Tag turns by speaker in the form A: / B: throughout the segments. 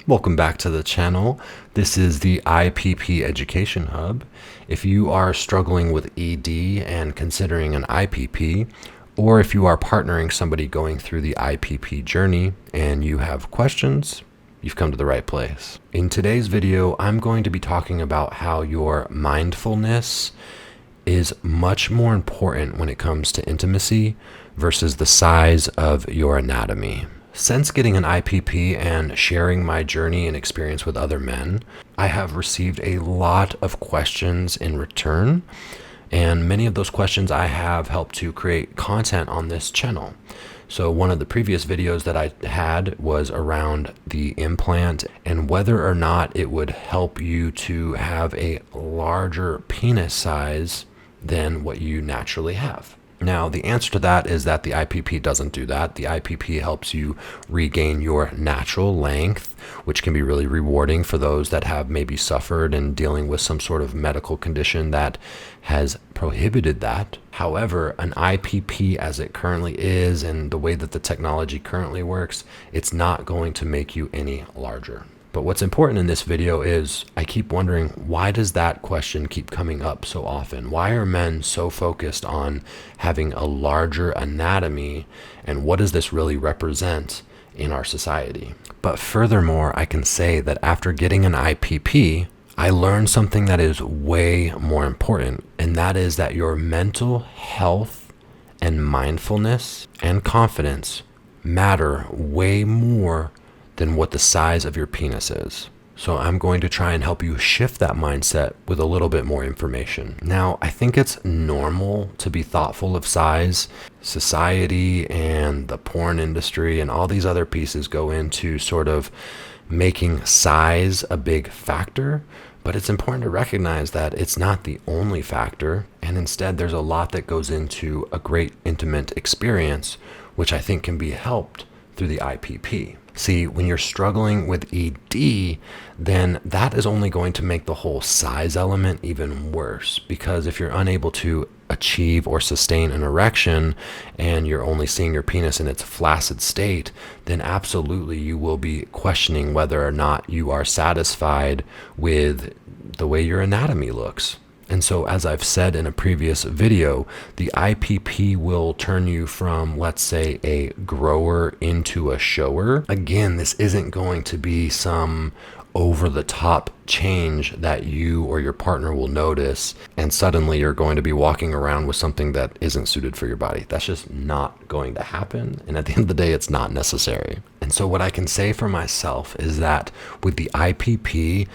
A: Welcome back to the channel. This is the IPP Education Hub. If you are struggling with ED and considering an IPP, or if you are partnering somebody going through the IPP journey and you have questions, you've come to the right place. In today's video, I'm going to be talking about how your mindfulness is much more important when it comes to intimacy versus the size of your anatomy. Since getting an IPP and sharing my journey and experience with other men, I have received a lot of questions in return, and many of those questions I have helped to create content on this channel. So one of the previous videos that I had was around the implant and whether or not it would help you to have a larger penis size than what you naturally have. Now, the answer to that is that the IPP doesn't do that. The IPP helps you regain your natural length, which can be really rewarding for those that have maybe suffered and dealing with some sort of medical condition that has prohibited that. However, an IPP as it currently is and the way that the technology currently works, it's not going to make you any larger. But what's important in this video is I keep wondering, why does that question keep coming up so often? Why are men so focused on having a larger anatomy, and what does this really represent in our society? But furthermore, I can say that after getting an IPP, I learned something that is way more important, and that is that your mental health and mindfulness and confidence matter way more than what the size of your penis is. So I'm going to try and help you shift that mindset with a little bit more information. Now, I think it's normal to be thoughtful of size. Society and the porn industry and all these other pieces go into sort of making size a big factor, but it's important to recognize that it's not the only factor, and instead there's a lot that goes into a great intimate experience, which I think can be helped through the IPP. See, when you're struggling with ED, then that is only going to make the whole size element even worse, because if you're unable to achieve or sustain an erection and you're only seeing your penis in its flaccid state, then absolutely you will be questioning whether or not you are satisfied with the way your anatomy looks. And so, as I've said in a previous video, the IPP will turn you from, let's say, a grower into a shower. Again, this isn't going to be some over-the-top change that you or your partner will notice, and suddenly you're going to be walking around with something that isn't suited for your body. That's just not going to happen. And at the end of the day, it's not necessary. And so what I can say for myself is that with the IPP,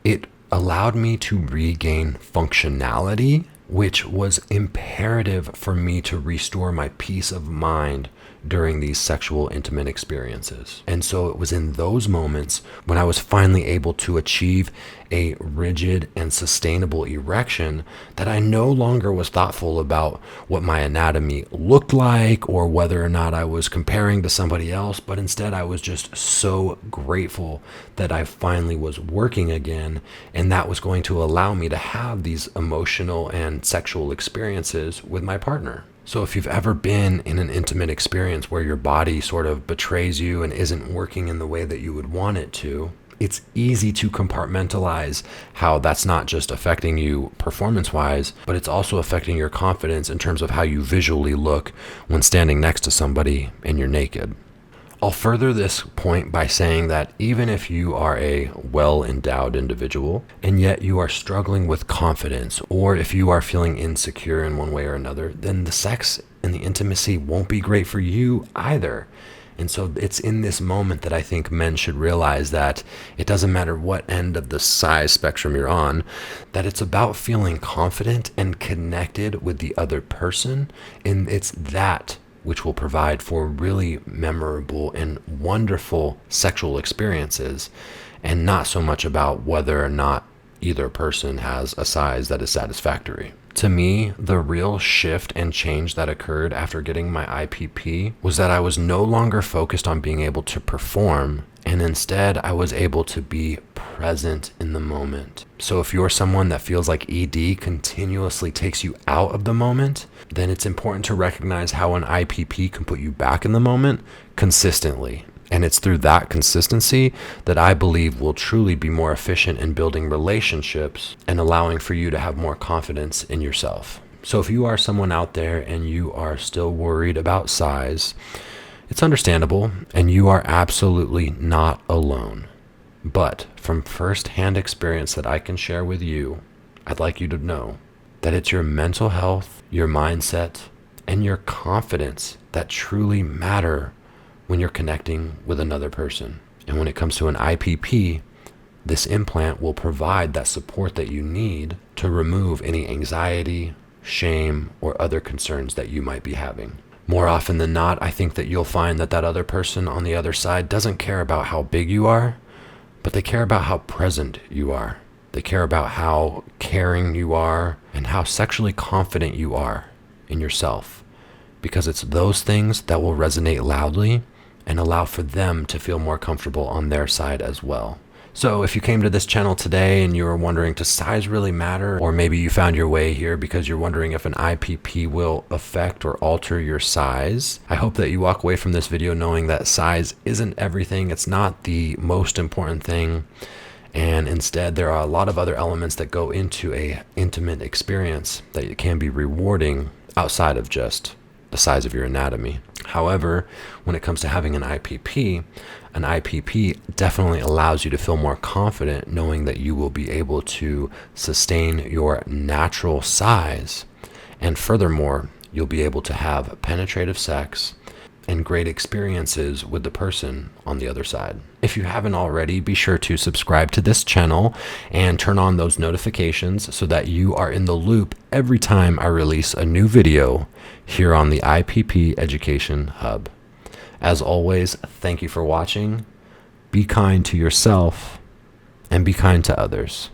A: it allowed me to regain functionality, which was imperative for me to restore my peace of mind during these sexual intimate experiences. And so it was in those moments when I was finally able to achieve a rigid and sustainable erection that I no longer was thoughtful about what my anatomy looked like or whether or not I was comparing to somebody else, but instead I was just so grateful that I finally was working again, and that was going to allow me to have these emotional and sexual experiences with my partner. So if you've ever been in an intimate experience where your body sort of betrays you and isn't working in the way that you would want it to, it's easy to compartmentalize how that's not just affecting you performance-wise, but it's also affecting your confidence in terms of how you visually look when standing next to somebody and you're naked. I'll further this point by saying that even if you are a well-endowed individual and yet you are struggling with confidence, or if you are feeling insecure in one way or another, then the sex and the intimacy won't be great for you either. And so it's in this moment that I think men should realize that it doesn't matter what end of the size spectrum you're on, that it's about feeling confident and connected with the other person, and it's that which will provide for really memorable and wonderful sexual experiences, and not so much about whether or not either person has a size that is satisfactory. To me, the real shift and change that occurred after getting my IPP was that I was no longer focused on being able to perform, and instead I was able to be present in the moment. So if you're someone that feels like ED continuously takes you out of the moment, then it's important to recognize how an IPP can put you back in the moment consistently. And it's through that consistency that I believe will truly be more efficient in building relationships and allowing for you to have more confidence in yourself. So if you are someone out there and you are still worried about size, it's understandable, and you are absolutely not alone. But from firsthand experience that I can share with you, I'd like you to know that it's your mental health, your mindset, and your confidence that truly matter when you're connecting with another person. And when it comes to an IPP, this implant will provide that support that you need to remove any anxiety, shame, or other concerns that you might be having. More often than not, I think that you'll find that that other person on the other side doesn't care about how big you are, but they care about how present you are. They care about how caring you are and how sexually confident you are in yourself, because it's those things that will resonate loudly and allow for them to feel more comfortable on their side as well. So if you came to this channel today and you were wondering, does size really matter? Or maybe you found your way here because you're wondering if an IPP will affect or alter your size. I hope that you walk away from this video knowing that size isn't everything. It's not the most important thing. And instead, there are a lot of other elements that go into a intimate experience that can be rewarding outside of just the size of your anatomy. However, when it comes to having an IPP definitely allows you to feel more confident knowing that you will be able to sustain your natural size. And furthermore, you'll be able to have penetrative sex and great experiences with the person on the other side. If you haven't already, be sure to subscribe to this channel and turn on those notifications so that you are in the loop every time I release a new video here on the IPP Education Hub. As always, thank you for watching. Be kind to yourself and be kind to others.